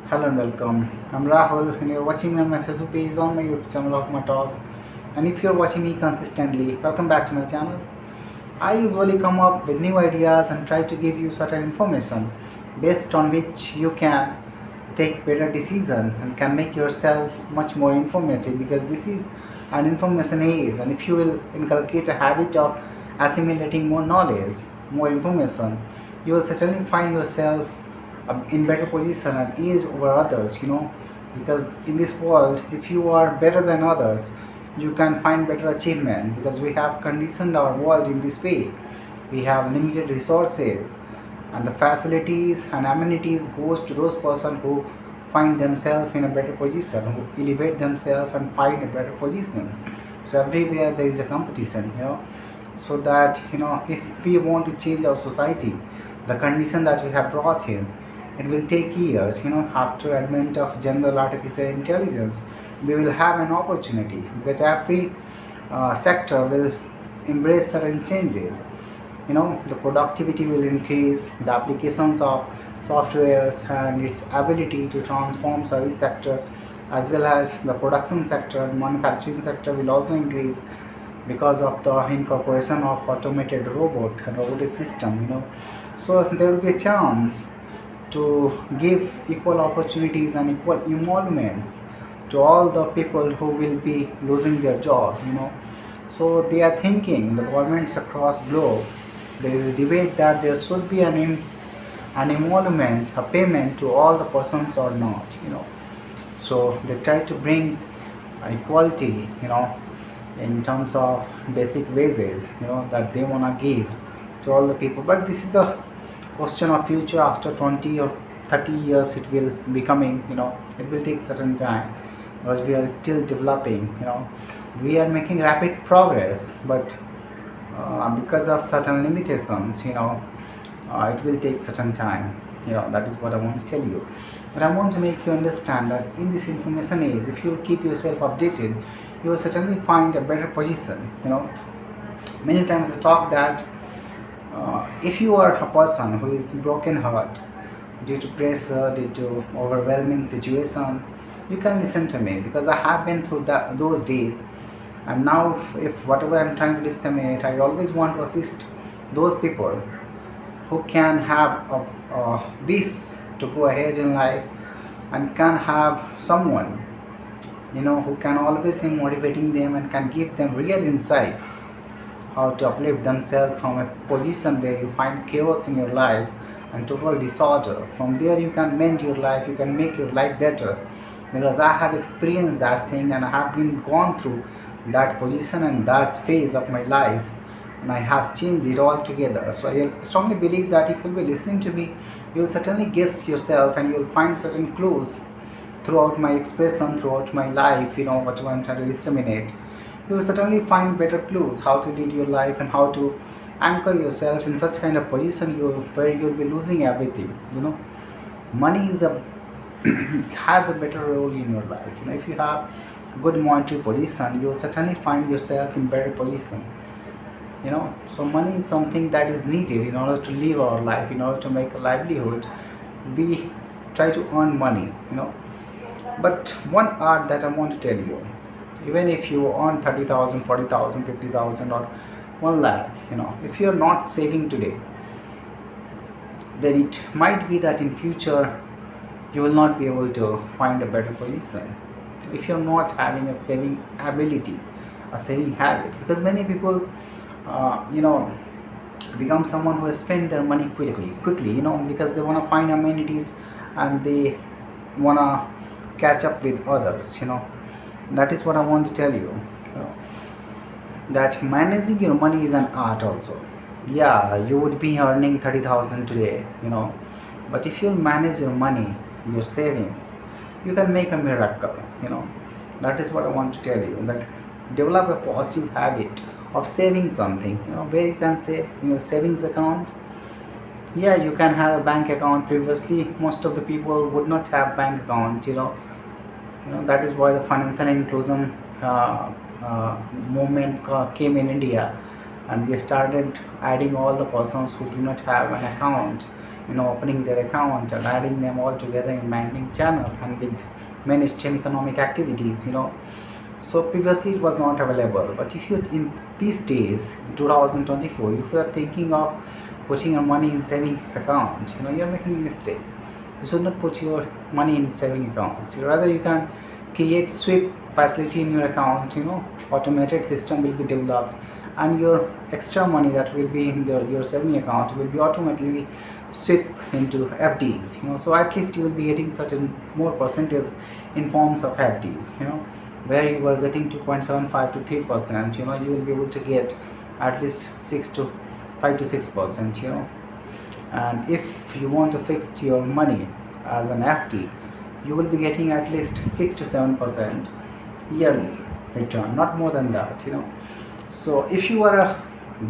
Hello and welcome. I'm Rahul and you're watching me on my Facebook page on my YouTube channel of my talks. And if you're watching me consistently, welcome back to my channel. I usually come up with new ideas and try to give you certain information based on which you can take better decision and can make yourself much more informative because this is an information age, and if you will inculcate a habit of assimilating more knowledge, more information, you will certainly find yourself in better position and edge over others, because in this world if you are better than others you can find better achievement because we have conditioned our world in this way. We have limited resources and the facilities and amenities goes to those person who find themselves in a better position, who elevate themselves and find a better position. So everywhere there is a competition, so that if we want to change our society, the condition that we have brought in, it will take years. After advent of general artificial intelligence, we will have an opportunity because every sector will embrace certain changes. The productivity will increase, the applications of softwares and its ability to transform service sector as well as the production sector, manufacturing sector will also increase because of the incorporation of automated robot and robotic system. So there will be a chance to give equal opportunities and equal emoluments to all the people who will be losing their job. So they are thinking, the governments across globe, there is a debate that there should be an emolument, a payment to all the persons or not. So they try to bring equality, in terms of basic wages, that they want to give to all the people. But this is the question of future. After 20 or 30 years it will be coming. It will take certain time because we are still developing. We are making rapid progress, but because of certain limitations, it will take certain time. That is what I want to tell you. But I want to make you understand that in this information age, if you keep yourself updated, you will certainly find a better position. Many times I talk that if you are a person who is broken heart due to pressure, due to overwhelming situation, you can listen to me because I have been through those days. And now if whatever I'm trying to disseminate, I always want to assist those people who can have a wish to go ahead in life and can have someone who can always be motivating them and can give them real insights how to uplift themselves from a position where you find chaos in your life and total disorder. From there you can mend your life, you can make your life better, because I have experienced that thing and I have been gone through that position and that phase of my life, and I have changed it all together. So I strongly believe that if you'll be listening to me, you'll certainly guess yourself and you'll find certain clues throughout my expression, throughout my life, what I'm trying to disseminate. You will certainly find better clues how to lead your life and how to anchor yourself in such kind of position where you'll be losing everything. Money is a has a better role in your life. If you have good monetary position, you will certainly find yourself in better position. So money is something that is needed in order to live our life, in order to make a livelihood. We try to earn money. But one art that I want to tell you, even if you earn 30,000, 40,000, 50,000 or 1 lakh, if you are not saving today, then it might be that in future you will not be able to find a better position if you're not having a saving ability, a saving habit. Because many people become someone who spend their money quickly, because they want to find amenities and they want to catch up with others. That is what I want to tell you, that managing your money is an art also. Yeah, you would be earning 30,000 today, but if you manage your money, your savings, you can make a miracle. That is what I want to tell you, that develop a positive habit of saving something, where you can say, savings account. Yeah, you can have a bank account. Previously most of the people would not have bank account. That is why the financial inclusion movement came in India, and we started adding all the persons who do not have an account opening their account and adding them all together in banking channel and with mainstream economic activities. So previously it was not available, but if you in these days, 2024, if you are thinking of putting your money in savings account, you are making a mistake. You should not put your money in saving accounts. Rather, you can create sweep facility in your account. Automated system will be developed, and your extra money that will be in your saving account will be automatically sweep into FDs. So at least you will be getting certain more percentage in forms of FDs. Where you were getting 2.75 to 3%, you will be able to get at least 5 to 6%. And if you want to fix your money as an FD, you will be getting at least 6 to 7% yearly return, not more than that. So if you are a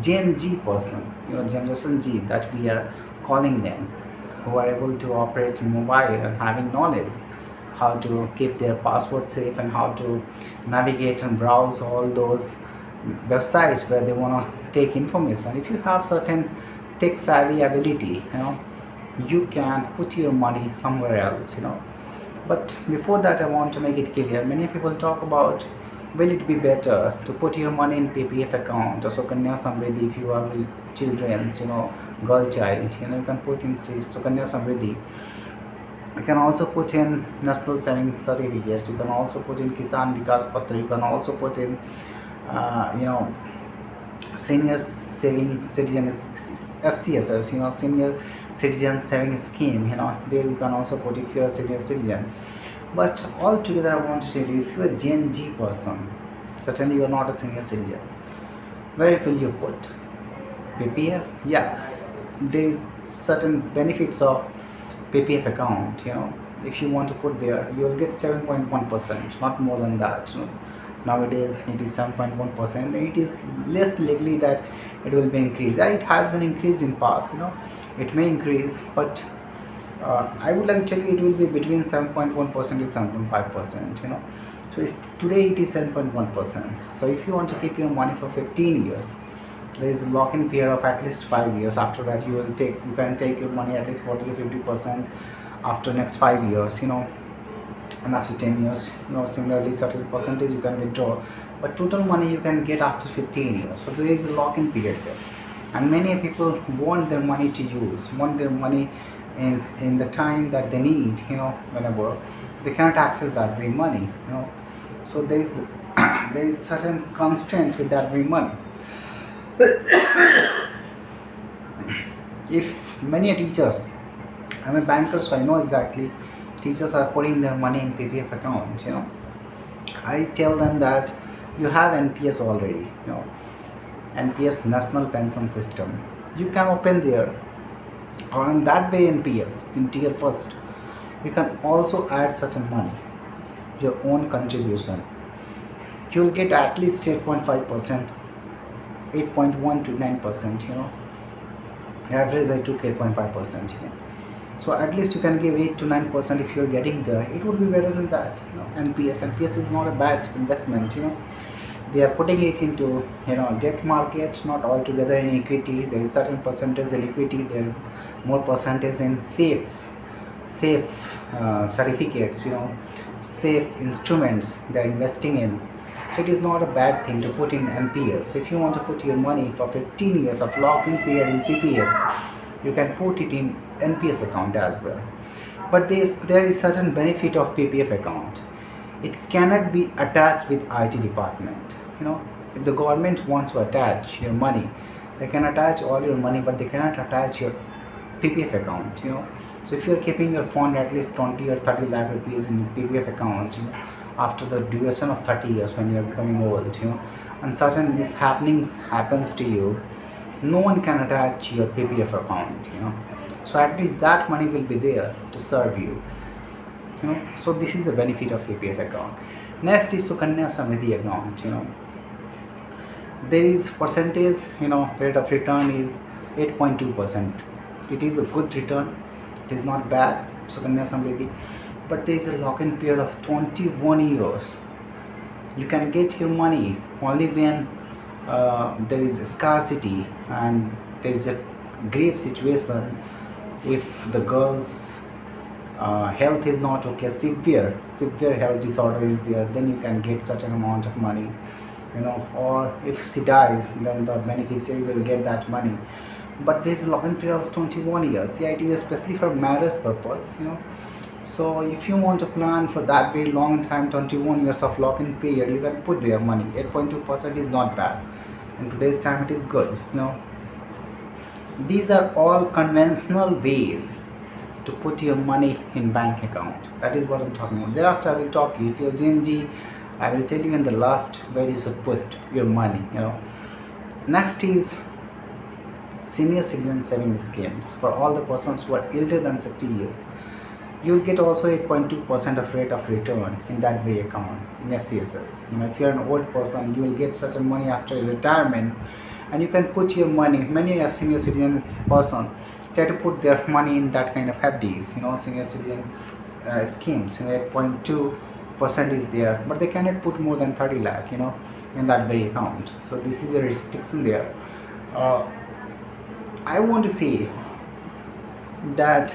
Gen G person, Generation G that we are calling them, who are able to operate mobile and having knowledge how to keep their password safe and how to navigate and browse all those websites where they want to take information. If you have certain tech savvy ability, you can put your money somewhere else. But before that, I want to make it clear. Many people talk about, will it be better to put your money in PPF account or Sukanya Samriddhi if you have children, girl child, you can put in Sukanya Samriddhi. You can also put in National Savings Certificates. You can also put in Kisan Vikas Patra. You can also put in, Senior Saving Citizen SCSS, Senior Citizen Saving Scheme. There you can also put if you are a senior citizen. But altogether, I want to tell you, if you are a Gen G person, certainly you are not a senior citizen. Where will you put? PPF? Yeah, there is certain benefits of PPF account. If you want to put there, you will get 7.1%, not more than that. Nowadays it is 7.1%. It is less likely that it will be increased. It has been increased in past. It may increase, but I would like to tell you it will be between 7.1% to 7.5%. So today it is 7.1%. So if you want to keep your money for 15 years, there is a lock-in period of at least 5 years. After that, you can take your money at least 40 or 50% after next 5 years. And after 10 years, similarly certain percentage you can withdraw, but total money you can get after 15 years. So there is a lock-in period there, and many people want their money to use, want their money in the time that they need, whenever they cannot access that free money. So there is certain constraints with that free money. If many teachers, I'm a banker, so I know exactly, teachers are putting their money in PPF account. I tell them that you have NPS already, NPS National Pension System. You can open there, or on that way NPS in tier first. You can also add certain money, your own contribution. You will get at least 8.5%, 8.1 to 9%. Average I took 8.5%. So at least you can give 8 to 9% if you're getting there. It would be better than that. NPS is not a bad investment. They are putting it into debt market, not altogether in equity. There is certain percentage in equity. There is more percentage in safe certificates. Safe instruments they are investing in. So it is not a bad thing to put in NPS. If you want to put your money for 15 years of lock-in period in PPF, you can put it in NPS account as well. But there is certain benefit of PPF account. It cannot be attached with IT department. If the government wants to attach your money, they can attach all your money, but they cannot attach your PPF account. So if you are keeping your fund at least 20 or 30 lakh rupees in PPF account, after the duration of 30 years when you are becoming old, and certain mishappenings happens to you, no one can attach your PPF account. So at least that money will be there to serve you. So this is the benefit of PPF account. Next is Sukanya Samriddhi account. There is percentage, rate of return is 8.2%. It is a good return. It is not bad, Sukanya Samriddhi. But there is a lock-in period of 21 years. You can get your money only when there is scarcity and there is a grave situation if the girl's health is not okay, severe health disorder is there, then you can get certain amount of money, or if she dies, then the beneficiary will get that money. But there is a lock-in period of 21 years. Yeah, it is especially for marriage purpose. So if you want to plan for that very long time, 21 years of lock-in period, you can put their money. 8.2% is not bad. In today's time, it is good. These are all conventional ways to put your money in bank account. That is what I'm talking about. Thereafter, I will talk you. If you're Gen Z, I will tell you in the last where you should put your money. Next is senior citizen saving schemes for all the persons who are older than 60 years. You'll get also 8.2% of rate of return in that way account in SCSS. If you're an old person, you will get certain money after your retirement, and you can put your money. Many senior citizen person try to put their money in that kind of FDs, senior citizen schemes. 8.2% is there, but they cannot put more than 30 lakh, in that very account. So this is a restriction there. I want to say that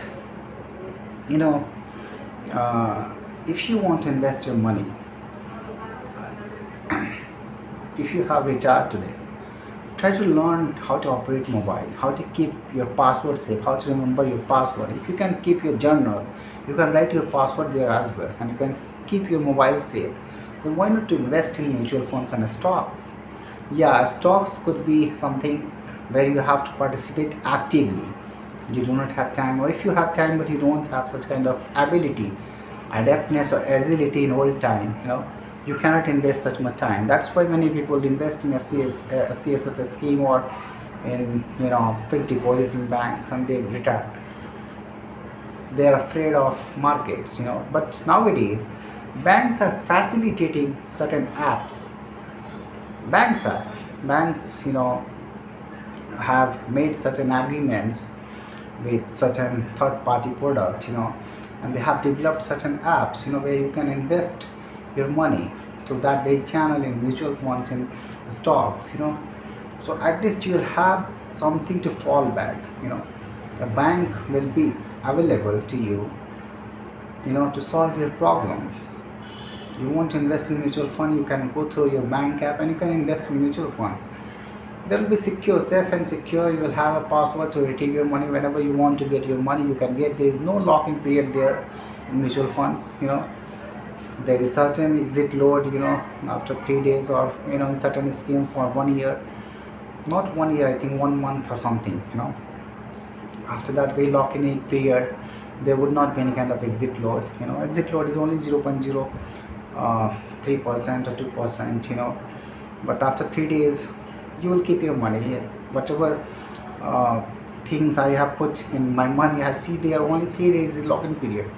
if you want to invest your money, if you have retired today, try to learn how to operate mobile, how to keep your password safe, how to remember your password. If you can keep your journal, you can write your password there as well, and you can keep your mobile safe, then why not to invest in mutual funds and stocks? Yeah, stocks could be something where you have to participate actively. You do not have time, or if you have time but you don't have such kind of ability, adaptness or agility in old time, you cannot invest such much time. That's why many people invest in a CSS scheme or in fixed deposit in banks, and they retire. They are afraid of markets, but nowadays banks are facilitating certain apps. Banks have made certain agreements with certain third-party product, and they have developed certain apps, where you can invest your money through that very channel in mutual funds and stocks, So at least you will have something to fall back, A bank will be available to you, to solve your problems. You want to invest in mutual fund, you can go through your bank app and you can invest in mutual funds. They will be secure, safe and secure. You will have a password to retrieve your money whenever you want to get your money. You can get. There is no lock-in period there in mutual funds. There is certain exit load. After 3 days, or certain schemes for 1 year. Not 1 year, I think 1 month or something. After that very lock-in period, there would not be any kind of exit load. Exit load is only 0.03% or 2%. But after 3 days, you will keep your money. Whatever things I have put in my money, I see there only 3 days is lock-in period.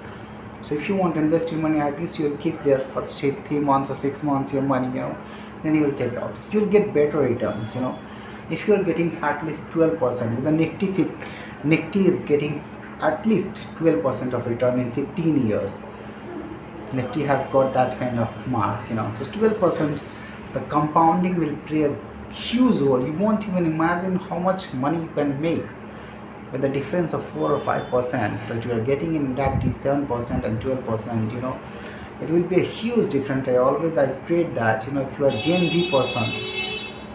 So if you want to invest your money, at least you will keep there for 3 months or 6 months your money, then you will take out. You will get better returns, If you are getting at least 12%, with the Nifty is getting at least 12% of return in 15 years. Nifty has got that kind of mark, So 12%, the compounding will play a huge role. You won't even imagine how much money you can make with the difference of 4 or 5% that you are getting in that 7% and 12%. It will be a huge difference. I prayed that if you are a Gen Z person,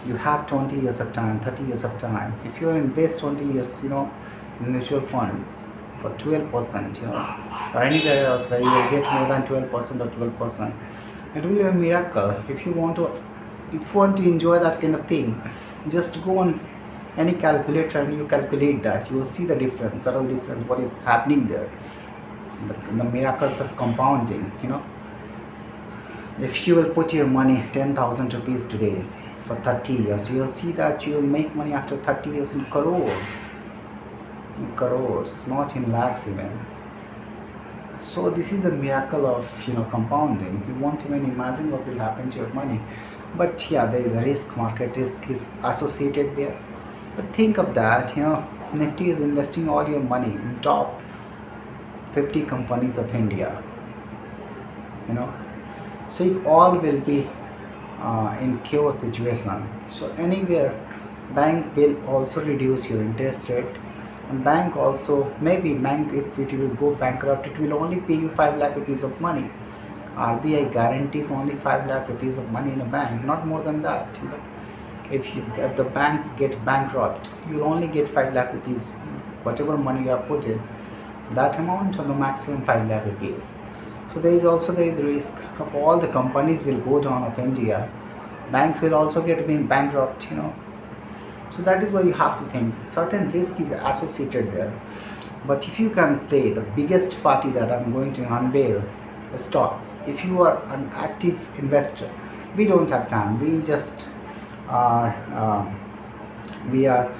you have 20 years of time, 30 years of time. If you invest 20 years, in mutual funds for 12%, or anywhere else where you will get more than 12% or 12%, it will be a miracle. If you want to enjoy that kind of thing, just go on any calculator and you calculate that. You will see the difference, subtle difference, what is happening there, the miracles of compounding. If you will put your money 10,000 rupees today for 30 years, you will see that you will make money after 30 years in crores, not in lakhs even. So this is the miracle of compounding. You won't even imagine what will happen to your money. But yeah, there is a risk. Market risk is associated there. But think of that. Nifty is investing all your money in top 50 companies of India. So if all will be in chaos situation, so anywhere bank will also reduce your interest rate, And bank also, maybe bank, if it will go bankrupt, it will only pay you 5 lakh rupees of money. RBI guarantees only 5 lakh rupees of money in a bank, not more than that. If the banks get bankrupt, you'll only get 5 lakh rupees. Whatever money you have put in, that amount, or the maximum 5 lakh rupees. So there is risk of all the companies will go down of India. Banks will also get being bankrupt. So that is why you have to think certain risk is associated there. But if you can play the biggest party that I'm going to unveil, stocks. If you are an active investor, we don't have time. We are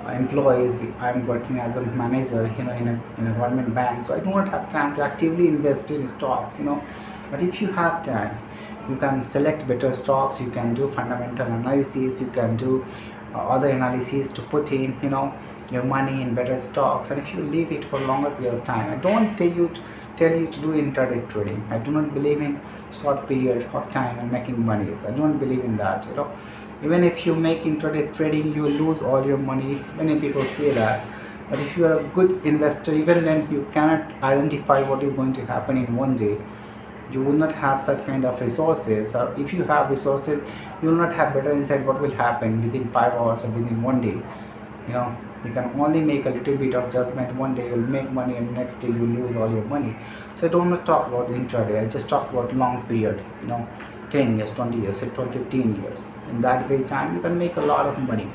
employees. I'm working as a manager, in a government bank, so I do not have time to actively invest in stocks. But if you have time, you can select better stocks. You can do fundamental analysis. You can do other analysis to put in, your money in better stocks. And if you leave it for longer period of time, I don't tell you to do intraday trading. I do not believe in short period of time and making money. I don't believe in that. Even if you make intraday trading, you will lose all your money. Many people say that. But if you are a good investor, even then you cannot identify what is going to happen in one day. You will not have such kind of resources, or if you have resources, you will not have better insight what will happen within 5 hours or within one day. You can only make a little bit of judgment. One day you'll make money, and next day you lose all your money. So I don't want to talk about intraday. I just talk about long period, 10 years, 20 years, 15 years. In that way time, you can make a lot of money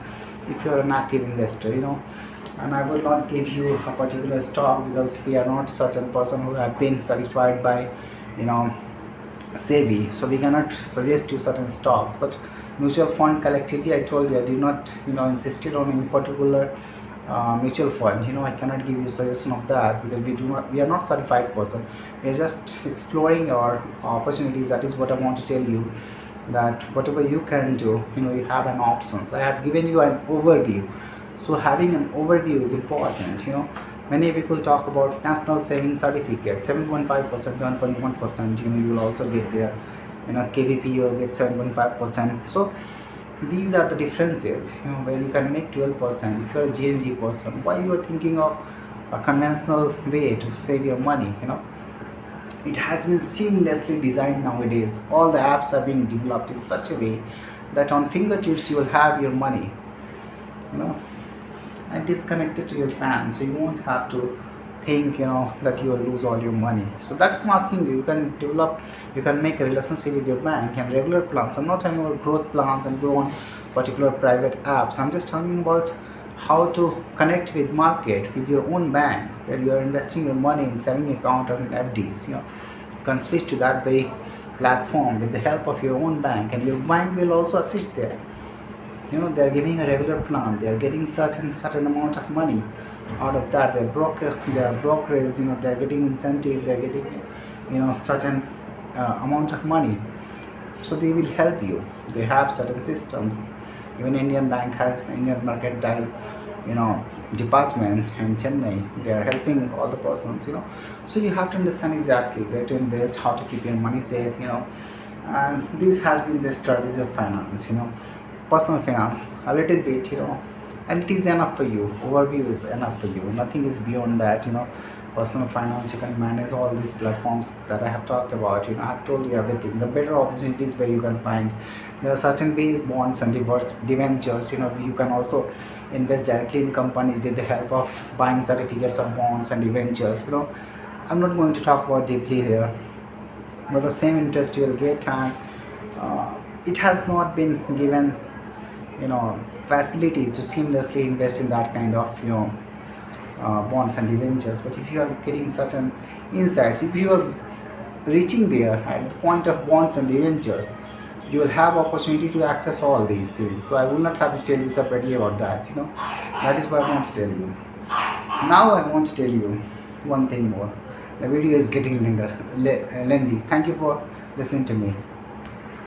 if you're an active investor. And I will not give you a particular stock, because we are not such a person who have been certified by SEBI, so we cannot suggest you certain stocks. But mutual fund collectively, I told you, I did not insisted on any particular mutual fund. I cannot give you suggestion of that, because we are not certified person. We are just exploring our opportunities. That is what I want to tell you, that whatever you can do, you have an options. I have given you an overview, so having an overview is important. Many people talk about national savings certificate, 7.5%, 7.1%. You will also get there. KVP, you will get 7.5%. So these are the differences. Where you can make 12%. If you are a GNG person, why you are thinking of a conventional way to save your money? It has been seamlessly designed nowadays. All the apps have been developed in such a way that on fingertips you will have your money. And disconnected to your plan, so you won't have to think that you will lose all your money. So that's what I'm asking you. You can make a relationship with your bank and regular plans. I'm not talking about growth plans and grow on particular private apps. I'm just talking about how to connect with market with your own bank, where you are investing your money in saving account or in FDs. You can switch to that very platform with the help of your own bank, and your bank will also assist there. They are giving a regular plan. They are getting certain amount of money out of that. Their brokerage, they are getting incentive. They are getting certain amount of money. So they will help you. They have certain systems. Even Indian Bank has Indian Mercantile department in Chennai. They are helping all the persons. So you have to understand exactly where to invest, how to keep your money safe. And this has been the strategy of finance. Personal finance, a little bit, and it is enough for you. Overview is enough for you. Nothing is beyond that. Personal finance, you can manage all these platforms that I have talked about. I have told you everything. The better opportunities where you can find. There are certain ways, bonds and debentures. You can also invest directly in companies with the help of buying certificates of bonds and debentures. I'm not going to talk about deeply here, but the same interest you will get, and it has not been given facilities to seamlessly invest in that kind of bonds and debentures. But if you are getting certain insights, if you are reaching there at the point of bonds and debentures, you will have opportunity to access all these things. So I will not have to tell you separately about that. That is what I want to tell you. Now I want to tell you one thing more. The video is getting lengthy. Thank you for listening to me.